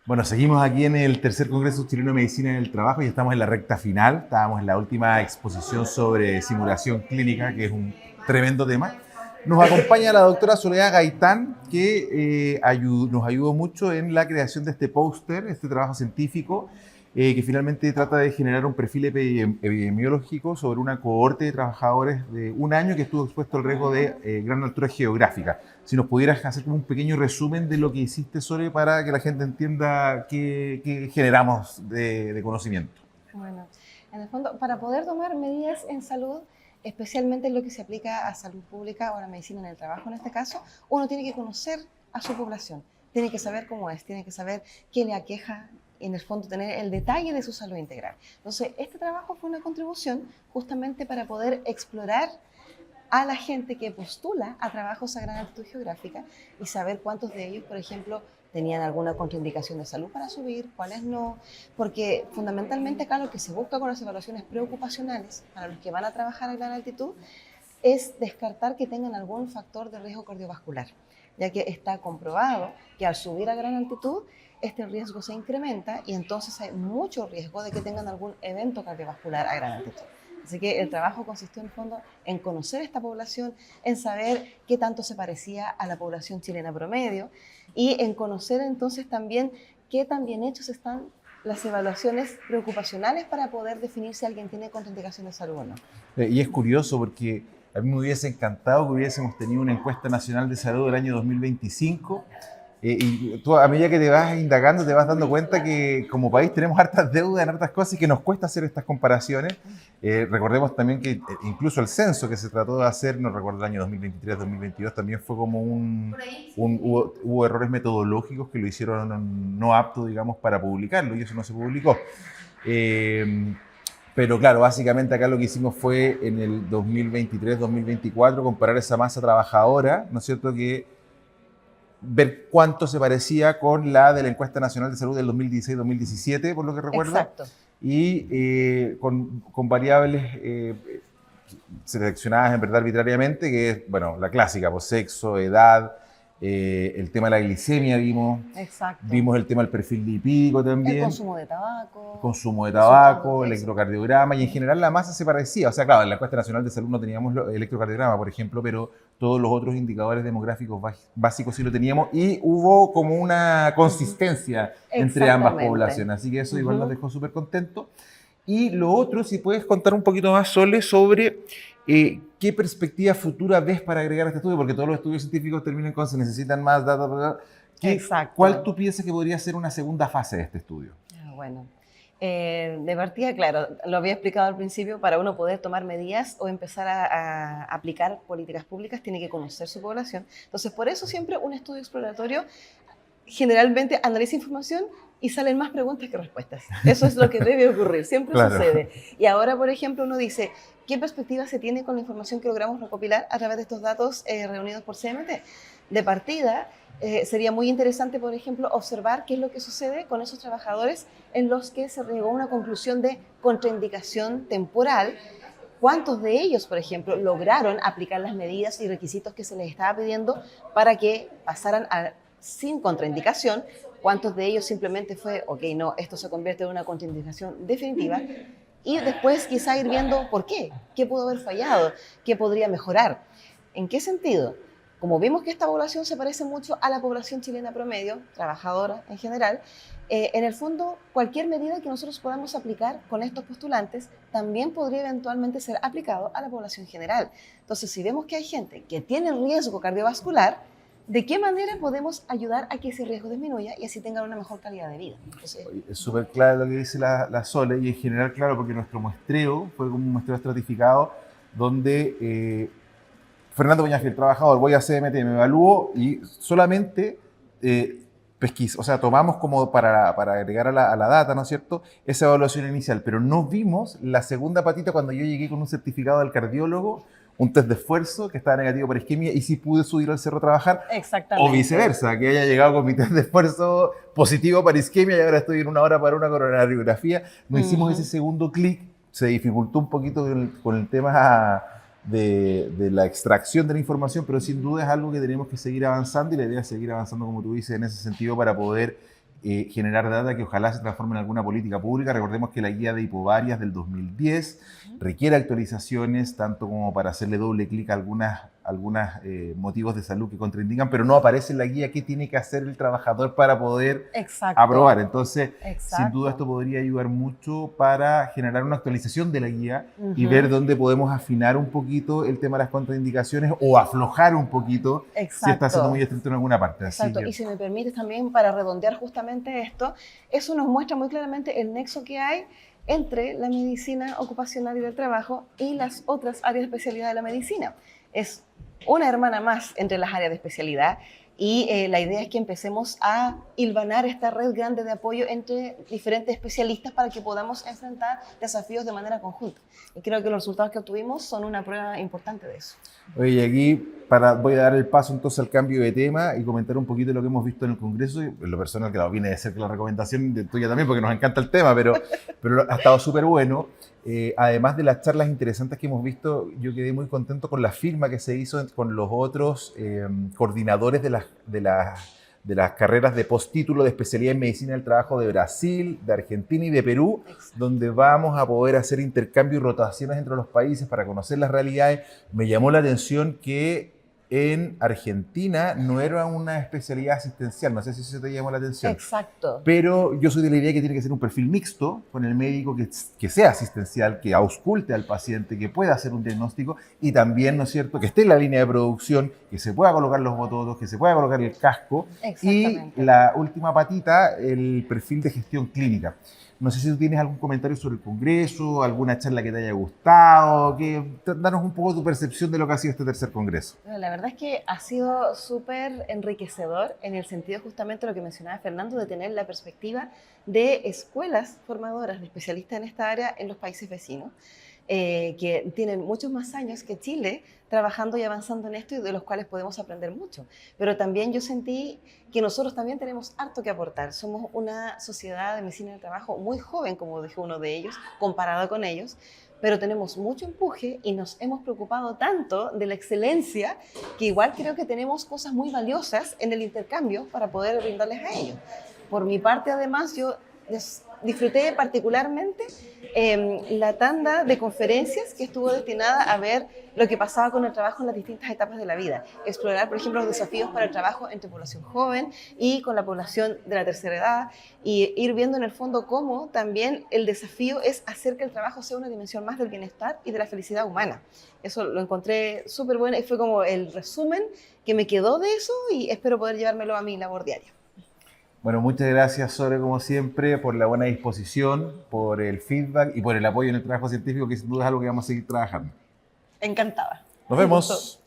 Bueno, seguimos aquí en el tercer Congreso Chileno de Medicina del Trabajo y estamos en la recta final. Estábamos en la última exposición sobre simulación clínica, que es un tremendo tema. Nos acompaña la doctora Soledad Gaitán, que nos ayudó mucho en la creación de este póster, este trabajo científico, que finalmente trata de generar un perfil epidemiológico sobre una cohorte de trabajadores de un año que estuvo expuesto al riesgo de gran altura geográfica. Si nos pudieras hacer como un pequeño resumen de lo que hiciste, Sole, para que la gente entienda qué generamos de conocimiento. Bueno, en el fondo, para poder tomar medidas en salud, especialmente en lo que se aplica a salud pública o a la medicina en el trabajo en este caso, uno tiene que conocer a su población, tiene que saber cómo es, tiene que saber qué le aqueja, en el fondo tener el detalle de su salud integral. Entonces, este trabajo fue una contribución justamente para poder explorar a la gente que postula a trabajos a gran altitud geográfica y saber cuántos de ellos, por ejemplo, tenían alguna contraindicación de salud para subir, cuáles no, porque fundamentalmente acá lo que se busca con las evaluaciones preocupacionales para los que van a trabajar a gran altitud es descartar que tengan algún factor de riesgo cardiovascular, ya que está comprobado que al subir a gran altitud este riesgo se incrementa y entonces hay mucho riesgo de que tengan algún evento cardiovascular a gran altitud. Así que el trabajo consistió en el fondo en conocer esta población, en saber qué tanto se parecía a la población chilena promedio y en conocer entonces también qué tan bien hechos están las evaluaciones preocupacionales para poder definir si alguien tiene contraindicación de salud o no. Y es curioso porque a mí me hubiese encantado que hubiésemos tenido una encuesta nacional de salud del año 2025. Y tú, a medida que te vas indagando, te vas dando cuenta que como país tenemos hartas deudas en hartas cosas y que nos cuesta hacer estas comparaciones. Recordemos también que incluso el censo que se trató de hacer, no recuerdo el año 2023-2022, también fue como hubo errores metodológicos que lo hicieron no apto, digamos, para publicarlo, y eso no se publicó. Pero claro, básicamente acá lo que hicimos fue en el 2023-2024 comparar esa masa trabajadora, ¿no es cierto?, que ver cuánto se parecía con la de la encuesta nacional de salud del 2016-2017, por lo que recuerdo. Exacto. Y con variables seleccionadas en verdad arbitrariamente, que es, bueno, la clásica, pues sexo, edad, el tema de la glicemia Exacto. vimos el tema del perfil lipídico también. El consumo de tabaco. Consumo de tabaco, el Eso. electrocardiograma, y en general la masa se parecía. O sea, claro, en la encuesta nacional de salud no teníamos el electrocardiograma, por ejemplo, pero todos los otros indicadores demográficos básicos sí lo teníamos, y hubo como una consistencia entre ambas poblaciones. Así que eso igual nos dejó súper contentos. Y lo otro, si puedes contar un poquito más, Sole, sobre qué perspectiva futura ves para agregar a este estudio, porque todos los estudios científicos terminan con se necesitan más data. ¿Cuál tú piensas que podría ser una segunda fase de este estudio? Bueno, de partida, claro, lo había explicado al principio, para uno poder tomar medidas o empezar a aplicar políticas públicas tiene que conocer su población. Entonces, por eso siempre un estudio exploratorio generalmente analiza información y salen más preguntas que respuestas. Eso es lo que debe ocurrir, siempre claro. Sucede. Y ahora, por ejemplo, uno dice, ¿qué perspectiva se tiene con la información que logramos recopilar a través de estos datos reunidos por CMT? De partida, sería muy interesante, por ejemplo, observar qué es lo que sucede con esos trabajadores en los que se llegó a una conclusión de contraindicación temporal. ¿Cuántos de ellos, por ejemplo, lograron aplicar las medidas y requisitos que se les estaba pidiendo para que pasaran sin contraindicación? ¿Cuántos de ellos simplemente fue, ok, no, esto se convierte en una contraindicación definitiva? Y después quizá ir viendo por qué pudo haber fallado, qué podría mejorar. ¿En qué sentido? Como vimos que esta población se parece mucho a la población chilena promedio, trabajadora en general, en el fondo cualquier medida que nosotros podamos aplicar con estos postulantes también podría eventualmente ser aplicado a la población general. Entonces, si vemos que hay gente que tiene riesgo cardiovascular, ¿de qué manera podemos ayudar a que ese riesgo disminuya y así tengan una mejor calidad de vida? Entonces, es súper claro lo que dice la Sole, y en general, claro, porque nuestro muestreo fue como un muestreo estratificado donde Fernando Peñafiel, trabajador, voy a CMT, me evalúo y solamente pesquisa, o sea, tomamos como para agregar a la data, ¿no es cierto?, esa evaluación inicial, pero no vimos la segunda patita cuando yo llegué con un certificado del cardiólogo, un test de esfuerzo que estaba negativo para isquemia y si pude subir al cerro a trabajar. Exactamente. O viceversa, que haya llegado con mi test de esfuerzo positivo para isquemia y ahora estoy en una hora para una coronariografía. No hicimos ese segundo clic, se dificultó un poquito con el tema de la extracción de la información, pero sin duda es algo que tenemos que seguir avanzando, y la idea es seguir avanzando, como tú dices, en ese sentido para poder generar data que ojalá se transforme en alguna política pública. Recordemos que la guía de hipovarias del 2010 requiere actualizaciones, tanto como para hacerle doble clic a algunos motivos de salud que contraindican, pero no aparece en la guía qué tiene que hacer el trabajador para poder aprobar. Entonces, sin duda esto podría ayudar mucho para generar una actualización de la guía y ver dónde podemos afinar un poquito el tema de las contraindicaciones o aflojar un poquito si está siendo muy estricto en alguna parte. Exacto, y si me permites también para redondear justamente esto, eso nos muestra muy claramente el nexo que hay entre la medicina ocupacional y del trabajo y las otras áreas de especialidad de la medicina. Es una hermana más entre las áreas de especialidad y la idea es que empecemos a hilvanar esta red grande de apoyo entre diferentes especialistas para que podamos enfrentar desafíos de manera conjunta. Y creo que los resultados que obtuvimos son una prueba importante de eso. Oye, aquí voy a dar el paso entonces al cambio de tema y comentar un poquito lo que hemos visto en el Congreso. En lo personal, claro, viene de ser la recomendación de tuya también, porque nos encanta el tema, pero ha estado súper bueno. Además de las charlas interesantes que hemos visto, yo quedé muy contento con la firma que se hizo con los otros coordinadores de las carreras de postítulo de especialidad en medicina del trabajo de Brasil, de Argentina y de Perú, donde vamos a poder hacer intercambio y rotaciones entre los países para conocer las realidades. Me llamó la atención que en Argentina no era una especialidad asistencial, no sé si eso te llamó la atención. Exacto. Pero yo soy de la idea que tiene que ser un perfil mixto con el médico que sea asistencial, que ausculte al paciente, que pueda hacer un diagnóstico y también, ¿no es cierto?, que esté en la línea de producción, que se pueda colocar los bototos, que se pueda colocar el casco. Y la última patita, el perfil de gestión clínica. No sé si tú tienes algún comentario sobre el Congreso, alguna charla que te haya gustado, danos un poco tu percepción de lo que ha sido este tercer Congreso. La verdad es que ha sido súper enriquecedor en el sentido justamente de lo que mencionaba Fernando, de tener la perspectiva de escuelas formadoras de especialistas en esta área en los países vecinos, que tienen muchos más años que Chile trabajando y avanzando en esto y de los cuales podemos aprender mucho. Pero también yo sentí que nosotros también tenemos harto que aportar. Somos una sociedad de medicina del trabajo muy joven, como dijo uno de ellos, comparado con ellos, pero tenemos mucho empuje y nos hemos preocupado tanto de la excelencia que igual creo que tenemos cosas muy valiosas en el intercambio para poder brindarles a ellos. Por mi parte, además, yo disfruté particularmente la tanda de conferencias que estuvo destinada a ver lo que pasaba con el trabajo en las distintas etapas de la vida. Explorar, por ejemplo, los desafíos para el trabajo entre población joven y con la población de la tercera edad y ir viendo en el fondo cómo también el desafío es hacer que el trabajo sea una dimensión más del bienestar y de la felicidad humana. Eso lo encontré súper bueno y fue como el resumen que me quedó de eso y espero poder llevármelo a mi labor diaria. Bueno, muchas gracias, Sore, como siempre, por la buena disposición, por el feedback y por el apoyo en el trabajo científico, que sin duda es algo que vamos a seguir trabajando. Encantada. Nos vemos.